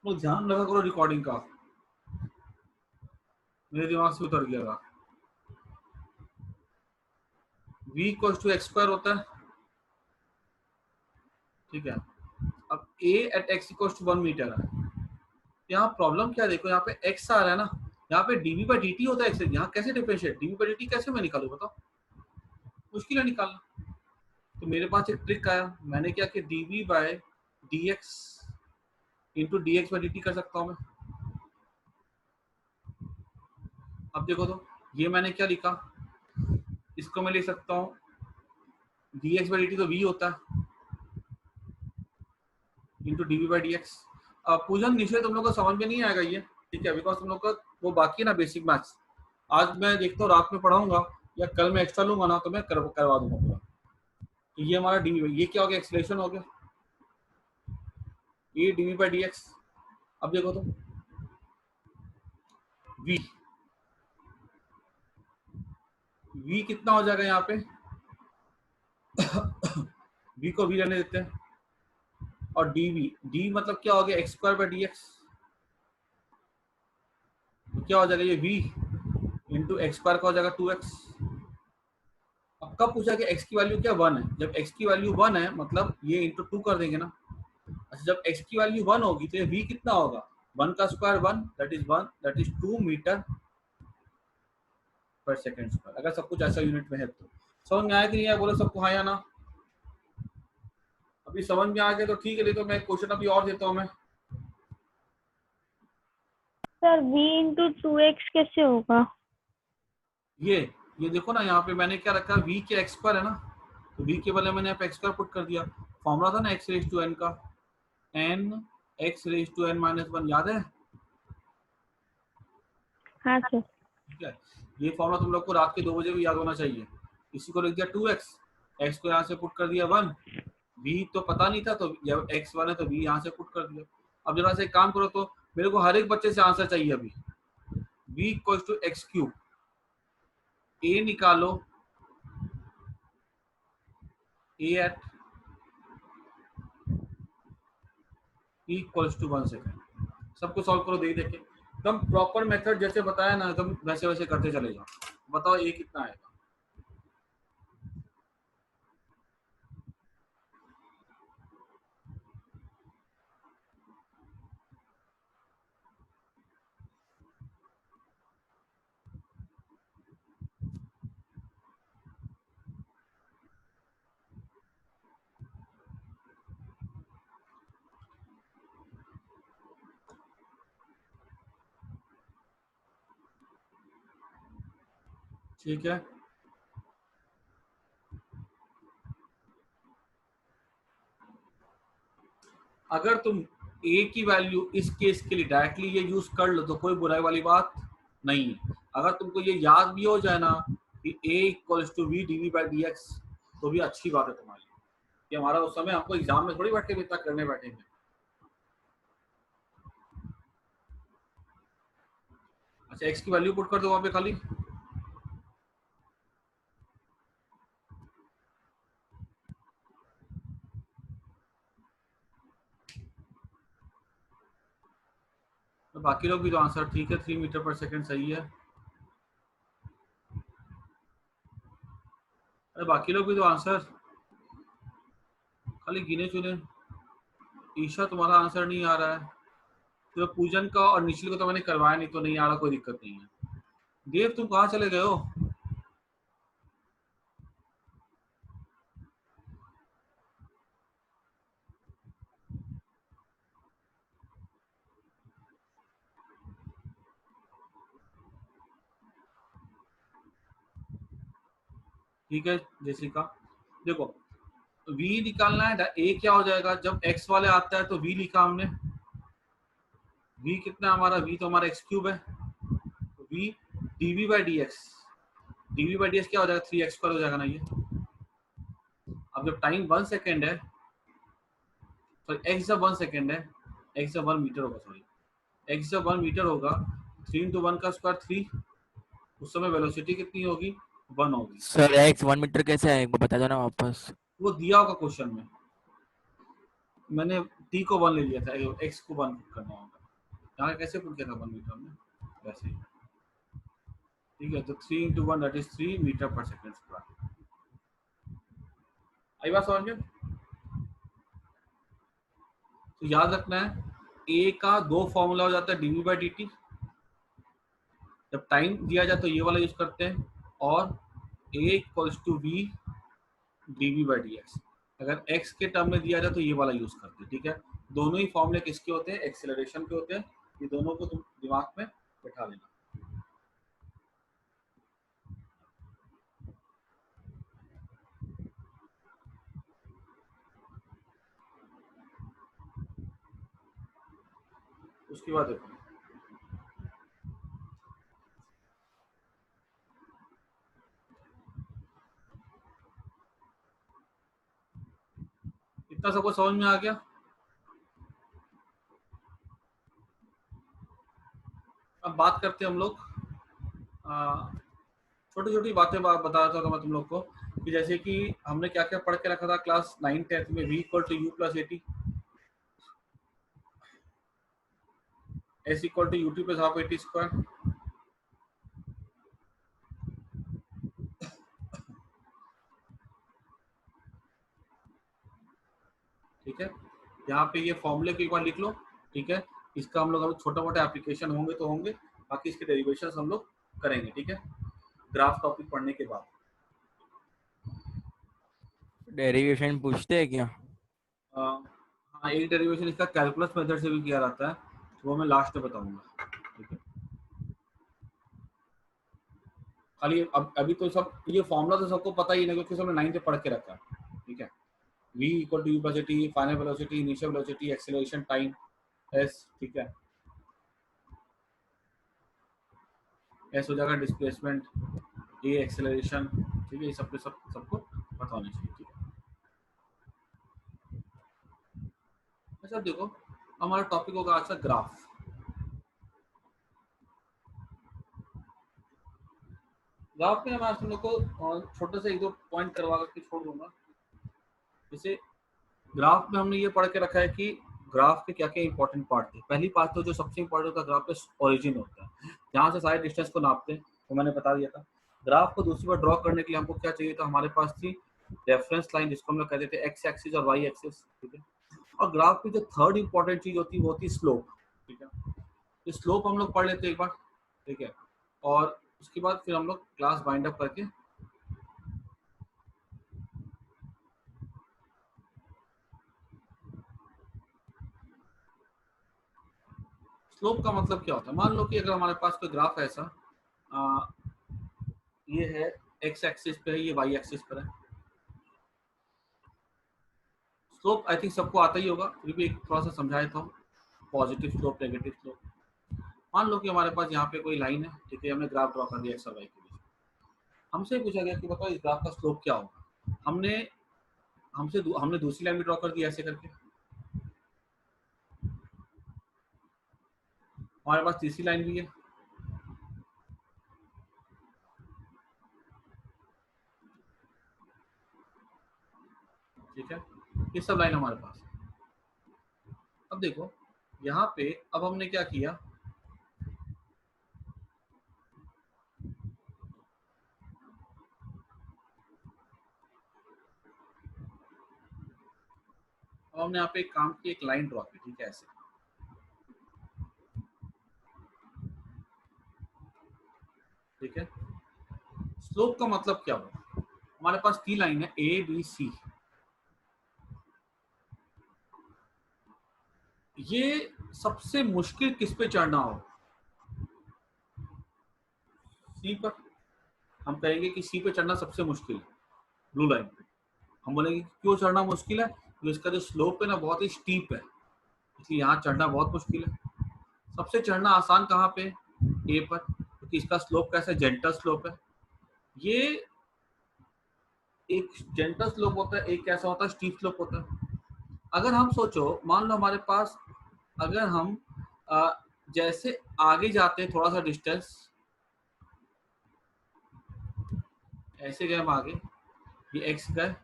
लोग ध्यान रखा करो रिकॉर्डिंग का, मेरे दिमाग से उतर गया था। v equals to X square होता है, ठीक है। अब a at x equals to 1 metre है। यहाँ प्रॉब्लम क्या है, देखो यहाँ पे x आ रहा है ना, यहाँ पे dv बाई dt होता है x, यहाँ कैसे डिफरेंशिएट dv बाई dt कैसे मैं निकालूं बताओ, मुश्किल है निकालना। तो मेरे पास एक ट्रिक आया, मैंने क्या कि dv by dx into dx by dt कर सकता हूँ मैं। अब देखो तो ये मैंने क्या लिखा, इसको मैं लिख सकता हूँ dx बाई dt तो v होता है इंटू dv बाई dx। पूजन निश्चय तुम लोग को समझ में नहीं आएगा ये, ठीक है, बिकॉज तुम लोग का वो बाकी है ना बेसिक मैथ्स। आज मैं देखता हूँ रात में पढ़ाऊंगा या कल मैं एक्स्ट्रा लूंगा ना, तो मैं करवा दूंगा पूरा। तो ये हमारा dv, ये क्या हो गया, एक्सलेशन हो गया, ये dv बाई dx। अब देखो तो v कितना हो जाएगा यहाँ पे v को v रहने देते हैं, और d मतलब क्या हो गया एक्स स्क्वायर बाई dx। तो क्या हो जाएगा ये v इंटू एक्स स्क्वायर का हो जाएगा 2x। अब कब पूछा कि x की वैल्यू क्या 1 है, जब x की वैल्यू 1 है मतलब ये इंटू 2 कर देंगे ना। अच्छा जब x की वैल्यू 1 होगी तो ये v कितना होगा, 1 का स्क्वायर 1 दैट इज 2 मीटर पर सेकंड स्क्वायर। अगर सब कुछ ऐसा यूनिट में है तो समझ में आया कि नहीं आया, बोलो सबको हाँ या ना। अभी समझ में आ गया तो ठीक है, नहीं तो मैं क्वेश्चन अभी और देता हूँ मैं। सर v इंटू 2x कैसे होगा? ये देखो ना, यहाँ पे मैंने क्या रखा, v के एक्स स्क्वायर है ना, तो v के बदले मैंने यहाँ पे एक्स स्क्वायर पुट कर दिया। फॉर्मूला था ना x रेज टू n का, n x raise to n minus 1, याद है? हाँ सर। ठीक है, ये फॉर्मूला तुम लोग को रात के 2 बजे भी याद होना चाहिए। इसी को लिख दिया 2x, x को यहाँ से पुट कर दिया 1, v तो पता नहीं था तो जब x 1 है तो v यहाँ से पुट कर दिया। अब जरा से एक काम करो, तो मेरे को हर एक बच्चे से आंसर चाहिए अभी। v equals to X cube, a निकालो, a at e equals to 1 second. सबको सॉल्व करो, देख देख के एकदम प्रॉपर मेथड जैसे बताया ना, एकदम वैसे वैसे करते चले जाओ। बताओ a कितना आएगा। ठीक है, अगर तुम a की वैल्यू इस केस के लिए डायरेक्टली ये यूज कर लो तो कोई बुराई वाली बात नहीं है। अगर तुमको ये याद भी हो जाए ना कि a equals to v dv by dx, तो भी अच्छी बात है तुम्हारी लिए, कि हमारा उस समय हमको एग्जाम में थोड़ी बैठ के इतना करने बैठेंगे। अच्छा x की वैल्यू पुट कर दो वहां पे खाली, तो बाकी लोग भी तो आंसर ठीक है, 3 मीटर पर सेकंड सही है। अरे बाकी लोग भी तो आंसर खाली गिने चुने। ईशा तुम्हारा आंसर नहीं आ रहा है, तो पूजन का और निखिल को तो मैंने करवाया नहीं, तो नहीं आ रहा, कोई दिक्कत नहीं है। देव तुम कहाँ चले गए हो? ठीक है जेसिका, देखो v निकालना है, a क्या हो जाएगा, जब x वाले आता है तो v लिखा हमने, v कितना है हमारा, v तो हमारा x क्यूब है, तो v dv by dx, dv by dx क्या हो जाएगा, 3x स्क्वायर हो जाएगा ना ये। अब जब टाइम 1 सेकेंड है, सॉरी x जब 1 सेकेंड है, x जब 1 मीटर होगा, सॉरी x जब 1 मीटर होगा, 3 इंटू 1 का स्क्वायर 3, उस समय वेलोसिटी कितनी होगी, 1 होगी। सर एक्स 1 मीटर कैसे है, एक बार बता दो ना वापस। वो दिया होगा क्वेश्चन में, मैंने t को 1 ले लिया था, x को 1 करना होगा। यहाँ कैसे पुट किया था 1 मीटर में, वैसे ही, ठीक है। तो 3 इंटू 1 दैट इज 3 मीटर पर सेकेंड स्क्वायर। आई बात समझ में? तो याद रखना है ए का दो फॉर्मूला हो जाता है, डीवी बाई डी टी, जब टाइम दिया जाए तो ये वाला यूज करते हैं, और a equals to v d v by d x, अगर एक्स के टर्म में दिया जाए तो ये वाला यूज करते हैं, ठीक है। दोनों ही फॉर्मूले किसके होते हैं? एक्सेलरेशन के होते हैं। ये दोनों को तुम दिमाग में बैठा लेना। उसके बाद देखो, इतना सबको समझ में आ गया? अब बात करते हैं हम लोग, छोटी छोटी बातें बता रहा था मैं तुम लोग को, कि जैसे कि हमने क्या क्या पढ़ के रखा था क्लास 9th में, v equal to U plus AT, S equal to UT plus half AT square, ठीक है। यहाँ पे ये फॉर्मूले को एक बार लिख लो, ठीक है। इसका हम लोग अभी छोटा मोटा एप्लीकेशन होंगे तो होंगे, बाकी इसके डेरिवेशन हम लोग करेंगे, ठीक है, ग्राफ टॉपिक पढ़ने के बाद। डेरिवेशन पूछते हैं क्या? हाँ, एक डेरिवेशन इसका कैलकुलस मेथड से भी किया जाता है, वो मैं लास्ट में बताऊंगा, ठीक है। खाली अभी तो सब ये फॉर्मूला तो सबको पता ही नहीं, क्योंकि सबने 9th में पढ़ के रखा है, ठीक है। v equal to U plus T, final velocity, initial velocity, acceleration, time, S, ठीक है। एस हो जाएगा डिस्प्लेसमेंट, ए एक्सेलरेशन, ठीक है। ये सब सबको पता होना चाहिए, ठीक है। अच्छा देखो, हमारा टॉपिक होगा आज का ग्राफ। ग्राफ में मैं तुम लोग को छोटे से एक दो पॉइंट करवा करके छोड़ दूंगा। जैसे ग्राफ में हमने ये पढ़ के रखा है कि ग्राफ के क्या क्या इंपॉर्टेंट पार्ट थे। पहली बात तो जो सबसे इंपॉर्टेंट होता है ग्राफ पे, ओरिजिन होता है, जहाँ से सारे डिस्टेंस को नापते हैं, वो मैंने बता दिया था। ग्राफ को दूसरी बार ड्रॉ करने के लिए हमको क्या चाहिए था? हमारे पास थी रेफरेंस लाइन, जिसको हम लोग कहते थे एक्स एक्सिस और वाई एक्सिस, ठीक है। और ग्राफ की जो थर्ड इंपॉर्टेंट चीज होती है वो होती है स्लोप, ठीक है। तो स्लोप हम लोग पढ़ लेते हैं एक बार, ठीक है, और उसके बाद फिर हम लोग क्लास वाइंड अप करके स्लोप का मतलब क्या होता है? मान लो कि अगर हमारे पास कोई ग्राफ है ऐसा, ये है एक्स एक्सिस पे है, ये वाई एक्सिस पर है। स्लोप आई थिंक सबको आता ही होगा, फिर भी एक थोड़ा सा समझाया था, पॉजिटिव स्लोप, नेगेटिव स्लोप। मान लो कि हमारे पास यहाँ पे कोई लाइन है, ठीक है, हमने ग्राफ ड्रॉ कर दिया एक्स और वाई के बीच। हमसे पूछा गया कि बताओ इस ग्राफ का स्लोप क्या होगा। हमने दूसरी लाइन भी ड्रॉ कर दी ऐसे करके, हमारे पास तीसरी लाइन भी है, ठीक है। ये सब लाइन हमारे पास है। अब देखो यहाँ पे, अब हमने क्या किया, अब हमने यहाँ पे एक काम किया, एक लाइन ड्रॉ की, ठीक है, ऐसे, ठीक है। स्लोप का मतलब क्या होगा? हमारे पास तीन लाइन है, ए बी सी। ये सबसे मुश्किल किस पे चढ़ना हो? सी पर। हम कहेंगे कि सी पे चढ़ना सबसे मुश्किल है, ब्लू लाइन पे। हम बोलेंगे क्यों चढ़ना मुश्किल है? तो इसका जो स्लोप है ना बहुत ही स्टीप है, इसलिए यहाँ चढ़ना बहुत मुश्किल है। सबसे चढ़ना आसान कहाँ पे? ए पर, क्योंकि इसका स्लोप कैसा है? जेंटल स्लोप है। ये एक जेंटल स्लोप होता है, एक कैसा होता है? स्टीप स्लोप होता है। अगर हम सोचो, मान लो हमारे पास, अगर हम जैसे आगे जाते हैं थोड़ा सा डिस्टेंस, ऐसे गए हम आगे, ये एक्स गए,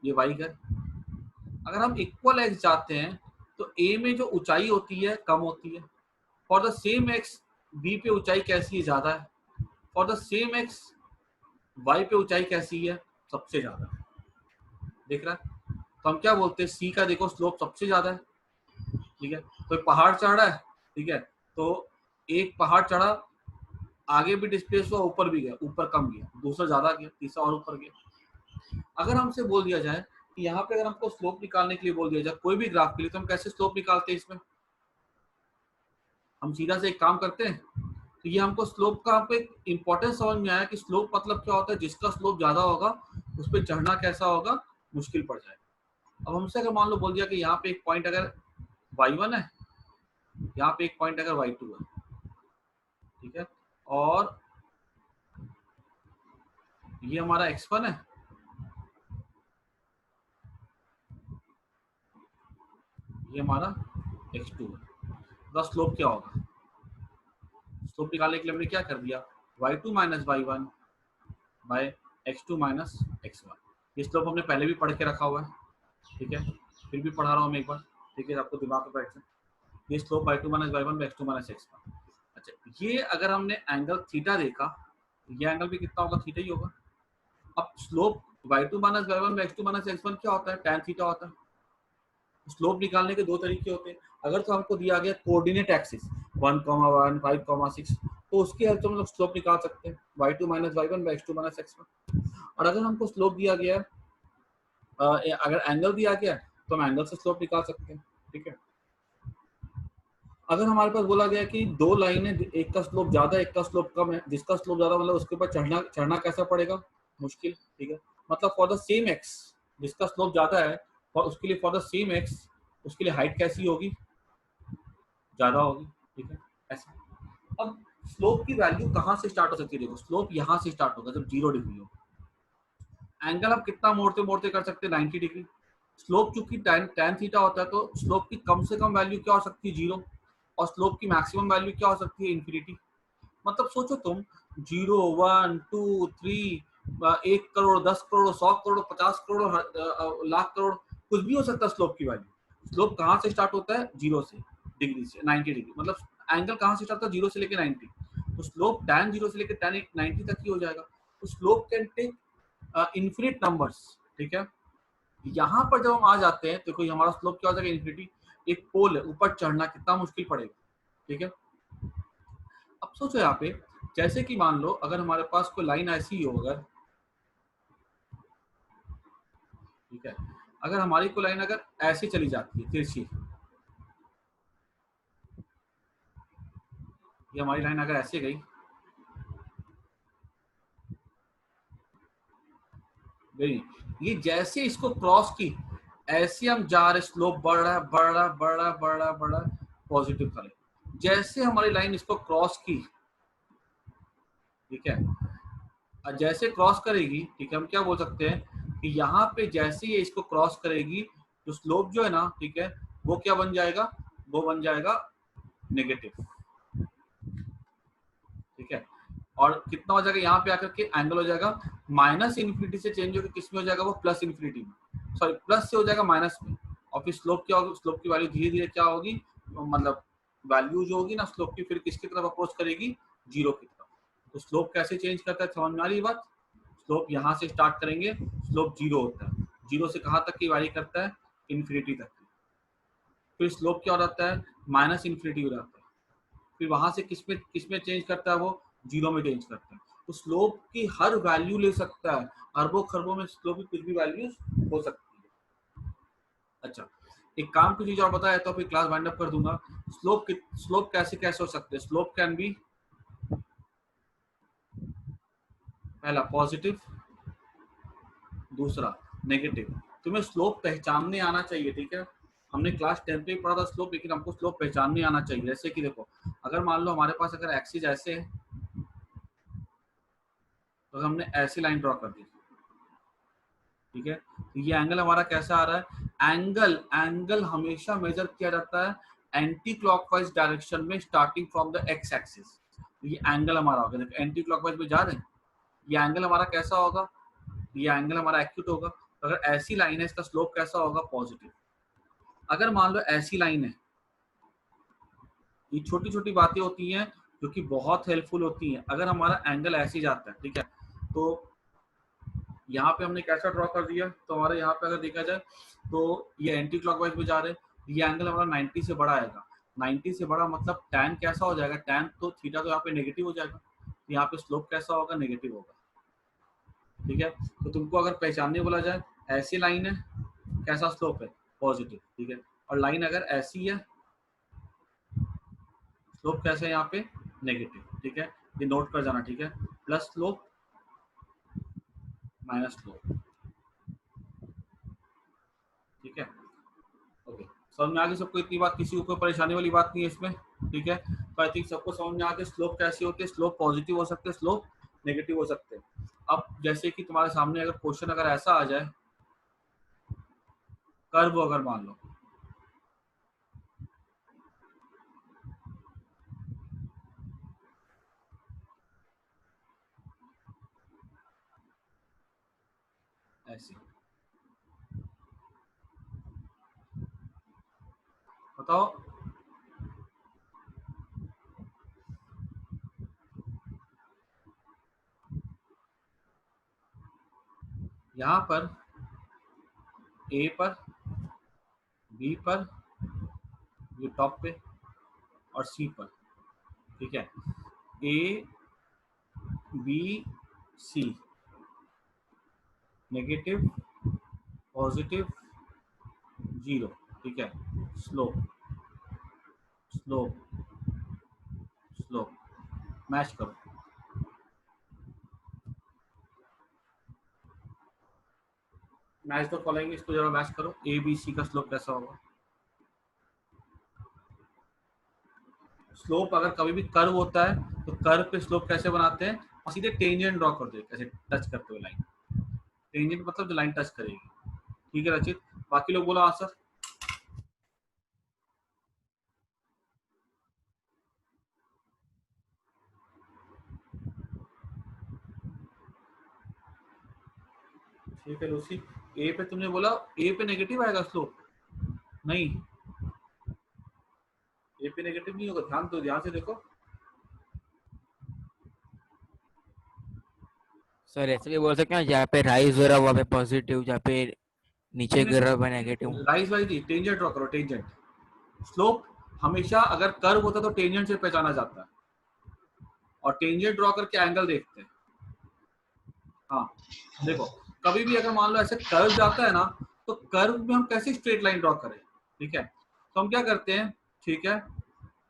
ये वाई गए। अगर हम इक्वल एक्स जाते हैं तो ए में जो ऊंचाई होती है कम होती है, for the same X B पे ऊंचाई कैसी है, ज्यादा है। For the same X Y पे ऊंचाई कैसी है, सबसे ज्यादा है। देख रहा है, तो हम क्या बोलते हैं, सी का देखो स्लोप सबसे ज्यादा है। ठीक है, तो पहाड़ चढ़ रहा है, ठीक है, तो एक पहाड़ चढ़ा, आगे भी डिस्प्लेस हुआ, ऊपर भी गया, ऊपर कम गया, दूसरा ज्यादा गया, तीसरा और ऊपर गया। अगर हमसे बोल दिया जाए कि यहाँ पे अगर हमको स्लोप निकालने के लिए बोल दिया जाए कोई भी ग्राफ के लिए, तो हम कैसे स्लोप निकालते हैं इसमें? हम सीधा से एक काम करते हैं, तो ये हमको स्लोप का आपको एक इंपॉर्टेंस समझ में आया कि स्लोप मतलब क्या होता है, जिसका स्लोप ज्यादा होगा उस पर चढ़ना कैसा होगा, मुश्किल पड़ जाएगा। अब हमसे अगर मान लो बोल दिया कि यहाँ पे एक पॉइंट अगर y1 है, यहाँ पे एक पॉइंट अगर y2 है, ठीक है, और ये हमारा x1 है, ये हमारा x2 है, तो स्लोप क्या होगा? स्लोप निकालने के लिए हमने क्या कर दिया, y2 minus y1 bye x2 minus x1। ये स्लोप हमने पहले भी पढ़ के रखा हुआ है, ठीक है, फिर भी पढ़ा रहा हूँ मैं एक बार, ठीक है, आपको दिमाग में बैठ जाए। ये slope y2 minus y1 bye x2 minus x1। अच्छा, ये अगर हमने एंगल थीटा देखा, ये एंगल भी कितना होगा, थीटा ही होगा। अब slope y2 minus y1 bye x2 minus x1 क्या होता है, tan थीटा होता है। स्लोप निकालने के दो तरीके होते हैं। अगर तो हमको दिया गया कोऑर्डिनेट एक्सिस 1,1 5,6, तो उसकी हेल्प से हम लोग स्लोप निकाल सकते हैं, y2 minus y1 bye x2 minus x1। और अगर हमको स्लोप दिया गया है, अगर एंगल दिया गया तो हम एंगल से स्लोप निकाल सकते हैं, ठीक है। अगर हमारे पास बोला गया कि दो लाइन है, एक का स्लोप ज्यादा एक का स्लोप कम है, जिसका स्लोप ज्यादा मतलब उसके ऊपर चढ़ना कैसा पड़ेगा, मुश्किल, ठीक है। मतलब फॉर द सेम एक्स जिसका स्लोप ज्यादा है, और उसके लिए फॉर द सेम एक्स उसके लिए हाइट कैसी होगी, ज्यादा होगी, ठीक है, ऐसा। अब स्लोप की वैल्यू कहाँ से स्टार्ट हो सकती है, देखो स्लोप यहाँ से स्टार्ट होगा जब 0 डिग्री हो। एंगल आप कितना मोड़ते मोड़ते कर सकते हैं, 90 डिग्री। स्लोप चूंकि tan थीटा होता है, तो स्लोप की कम से कम वैल्यू क्या हो सकती है, 0, और स्लोप की मैक्सिमम वैल्यू क्या हो सकती है, इन्फिनिटी। मतलब सोचो तुम 0 1 2 3 1 करोड़ 10 करोड़ 100 करोड़ 50 करोड़ लाख करोड़, कुछ भी हो सकता है स्लोप की वैल्यू। स्लोप कहाँ से स्टार्ट होता है, 0 से, डिग्री से 90 डिग्री। मतलब एंगल कहाँ से स्टार्ट होता है, 0 से लेकर 90, तो स्लोप tan 0 से लेकर tan 90 तक ही हो जाएगा। तो slope can take infinite numbers, ठीक है। यहाँ पर जब हम आ जाते हैं, देखो हमारा स्लोप क्या हो जाएगा, इन्फिनिटी। एक पोल है, ऊपर चढ़ना कितना मुश्किल पड़ेगा, ठीक है। अब सोचो यहाँ पे, जैसे कि मान लो अगर हमारे पास कोई लाइन ऐसी ही हो, अगर, ठीक है, अगर हमारी कोई लाइन अगर ऐसी चली जाती है तिरछी, ये हमारी लाइन अगर ऐसे गई गई, ये जैसे इसको क्रॉस की, ऐसे हम जा रहे, स्लोप बढ़ रहा है बढ़ रहा है बढ़ रहा है बढ़ रहा है बढ़ रहा है, पॉजिटिव करें। जैसे हमारी लाइन इसको क्रॉस की, ठीक है, और जैसे क्रॉस करेगी, ठीक है, हम क्या बोल सकते हैं कि यहाँ पे जैसे ये इसको क्रॉस करेगी, तो स्लोप जो है ना, ठीक है, वो क्या बन जाएगा, वो बन जाएगा नेगेटिव, ठीक है। और कितना हो जाएगा, यहाँ पे आकर के एंगल हो जाएगा माइनस इन्फिनिटी से चेंज होकर किस में हो जाएगा, वो प्लस इन्फिनिटी में, सॉरी प्लस से हो जाएगा माइनस में। और फिर स्लोप क्या होगी, स्लोप की वैल्यू धीरे धीरे क्या होगी, मतलब वैल्यू जो होगी ना स्लोप की, फिर किसकी तरफ अप्रोच करेगी, 0 की तरफ। तो स्लोप कैसे चेंज करता है, समझ में आ रही बात। स्लोप यहाँ से स्टार्ट करेंगे, स्लोप 0 होता है, 0 से कहाँ तक की वारी करता है, इन्फिनिटी तक की। फिर स्लोप क्या हो जाता है, माइनस इन्फिनिटी हो जाता है। फिर वहां से किसमें चेंज करता है, वो 0 में चेंज करता है। तो स्लोप की हर वैल्यू ले सकता है, अरबों खरबों में स्लोप की कुछ भी वैल्यूज हो सकती है। अच्छा, एक काम की चीज और बताया तो फिर क्लास वाइंड अप कर दूंगा। स्लोप कैसे कैसे हो सकते हैं, स्लोप कैन बी, पहला पॉजिटिव, दूसरा नेगेटिव। तुम्हें स्लोप पहचानने आना चाहिए, ठीक है। हमने क्लास 10 पे पढ़ा था स्लोप, लेकिन हमको स्लोप पहचानने आना चाहिए। जैसे कि देखो, अगर मान लो हमारे पास अगर एक्सिस ऐसे है, तो हमने ऐसी लाइन ड्रॉ कर दी, ठीक है। तो ये एंगल हमारा कैसा आ रहा है, एंगल हमेशा मेजर किया जाता है एंटी क्लॉकवाइज डायरेक्शन में, starting from the x axis. ये एंगल हमारा होगा, देखो एंटी क्लॉकवाइज में जा रहे हैं, ये एंगल हमारा कैसा होगा, ये एंगल हमारा एक्यूट होगा। तो अगर ऐसी लाइन है, इसका स्लोप कैसा होगा, पॉजिटिव। अगर मान लो ऐसी लाइन है, ये छोटी छोटी बातें होती हैं जो कि बहुत हेल्पफुल होती हैं। अगर हमारा एंगल ऐसे ही जाता है, ठीक है, तो यहाँ पे हमने कैसा ड्रॉ कर दिया, तो हमारे यहाँ पे अगर देखा जाए तो ये एंटी क्लॉकवाइज में जा रहे हैं, ये एंगल हमारा 90 से बड़ा आएगा। 90 से बड़ा मतलब टैन कैसा हो जाएगा, टैन तो थीटा तो यहाँ पे नेगेटिव हो जाएगा, यहाँ पे स्लोप कैसा होगा, नेगेटिव होगा, ठीक है। तो तुमको अगर पहचानने बोला जाए, ऐसी लाइन है, कैसा स्लोप है, पॉजिटिव, ठीक है, और लाइन अगर ऐसी है, स्लोप कैसे है यहाँ पे, नेगेटिव, ठीक है, ये नोट कर जाना, ठीक है, प्लस स्लोप माइनस स्लोप, ठीक है, ओके। समझ में आ गई सबको इतनी बात, किसी को कोई परेशानी वाली बात नहीं है इसमें, ठीक है। तो आई थिंक सबको समझ में आ गया स्लोप कैसी होती है, स्लोप पॉजिटिव हो सकते हैं, स्लोप नेगेटिव हो सकते हैं। अब जैसे कि तुम्हारे सामने अगर क्वेश्चन अगर ऐसा आ जाए, कर्व अगर मान लो, ऐसे, बताओ यहाँ पर ए पर, बी पर, ये टॉप पे, और सी पर, ठीक है, A B C, negative, positive, zero, ठीक है, स्लोप स्लोप स्लोप, मैच करो, मैच द फॉलोइंग, इसको जरा मैच करो, ए बी सी का स्लोप कैसा होगा। स्लोप अगर कभी भी कर्व होता है तो कर्व पे स्लोप कैसे बनाते हैं, और सीधे टेंजेंट ड्रॉ कर दो, कैसे टच करते हुए लाइन, टेंजेंट मतलब जो लाइन टच करेगी, ठीक है रचित, बाकी लोग बोलो आंसर। ठीक है लूसी, ए पे तुमने बोला, ए पे नेगेटिव आएगा स्लोप, नहीं, ए पे नेगेटिव नहीं होगा, ध्यान तो ध्यान से देखो। सर ऐसे भी बोल सकते हैं जहाँ पे राइज हो रहा है वहाँ पे पॉजिटिव, जहाँ पे नीचे गिर रहा है नेगेटिव। राइज वाइज नहीं, टेंजेंट ड्रॉ करो, टेंजेंट, स्लोप हमेशा अगर कर्व होता है तो टेंजेंट से पहचाना जाता है, और टेंजेंट ड्रॉ करके एंगल देखते हैं। हाँ देखो, कभी भी अगर मान लो ऐसे कर्व जाता है ना, तो कर्व में हम कैसे स्ट्रेट लाइन ड्रॉ करें, ठीक है, तो हम क्या करते हैं, ठीक है,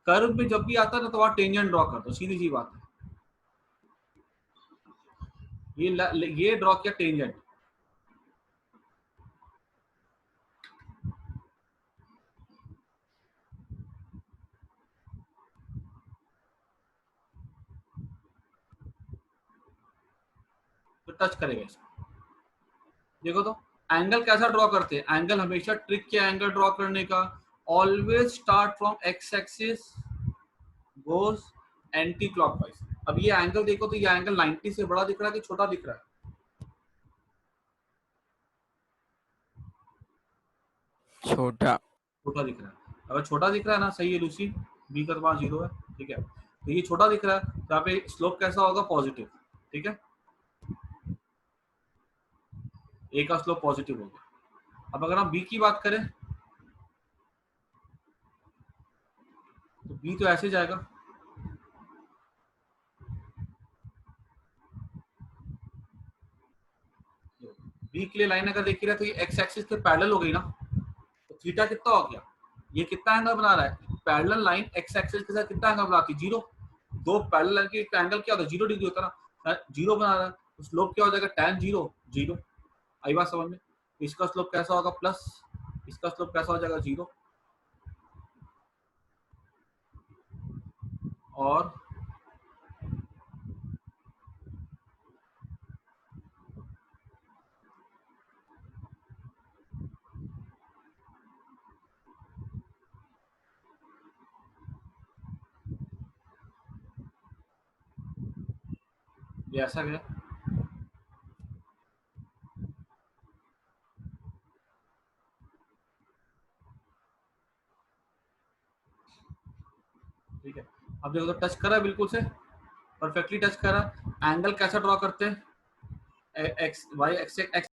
कर्व में जब भी आता है ना तो वहां टेंजेंट ड्रॉ कर दो, सीधी सी बात है, ये ड्रॉ किया टेंजेंट, तो टच करेगा इसको, देखो तो एंगल कैसा ड्रॉ करते हैं, एंगल हमेशा ट्रिक किया एंगल ड्रॉ करने का, always start from x axis goes anti clockwise. अब ये एंगल देखो तो ये एंगल 90 से बड़ा दिख रहा है कि छोटा दिख रहा है, छोटा। छोटा दिख रहा है। अगर छोटा दिख रहा है ना, सही है लूसी, बी का तो वहां जीरो है, ठीक है, तो ये छोटा दिख रहा है, तो यहाँ पे स्लोप कैसा होगा, पॉजिटिव, ठीक है, ए का स्लोप पॉजिटिव होगा। अब अगर हम बी की बात करें, तो बी तो ऐसे जाएगा, बी के लिए लाइन अगर देखी रहे तो ये एक्स एक्सिस के पैरेलल हो गई ना, तो थीटा कितना हो गया, ये कितना एंगल बना रहा है, पैरेलल लाइन एक्स एक्सिस के साथ कितना एंगल बनाती है, जीरो, दो पैरेलल लाइन के एंगल क्या होता है, 0 डिग्री होता है ना, जीरो बना रहा है, तो स्लोप क्या हो जाएगा, tan जीरो, जीरो, आई बात समझ में, इसका स्लोप कैसा होगा, प्लस, इसका स्लोप कैसा हो जाएगा, जीरो, और ये ऐसा गया, ठीक है, अब देखो तो टच करा है बिल्कुल से, परफेक्टली टच करा। एंगल कैसा ड्रॉ करते हैं, एक्स वाई एक्स एक्स